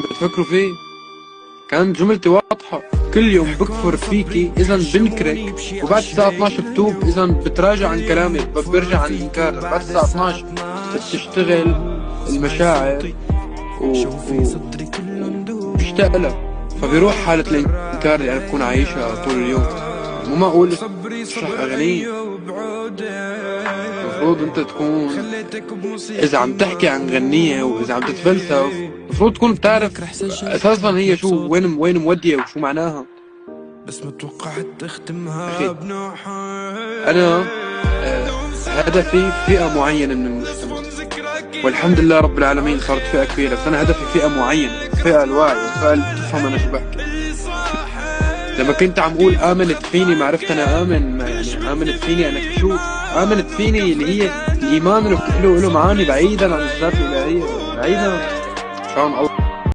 بتفكروا فيه؟ كانت جملتي واضحة، كل يوم بكفر فيكي إذا بنكرك، وبعد الساعة 12 بتوب إذا بتراجع عن كلامي، برجع عن الإنكار. بعد الساعة 12 بتشتغل المشاعر وبشتاق لها، فبيروح حالة الإنكار اللي أنا بكون عايشها طول اليوم. مو معقول اشرح أغنية. المفروض أنت تكون إذا عم تحكي عن غنية وإذا عم تتفلسف المفروض تكون بتعرف أساسا هي شو، وين مودية وشو معناها. بس ما توقعت تختمها بنوحة. أنا هدفي فئة معينة من المجتمع، والحمد لله رب العالمين صارت فئة كبيرة، بس أنا هدفي فئة معينة، فئة الواعية، الفئة اللي بتفهم أنا شو بحكي. لما كنت عم أقول آمنت فيني، ما عرفت أنا آمن، يعني آمنت فيني أنا شو؟ آمنت فيني اللي هي الإيمان اللي له معاني بعيدا عن الذات الإلهية، بعيدا. شان الله.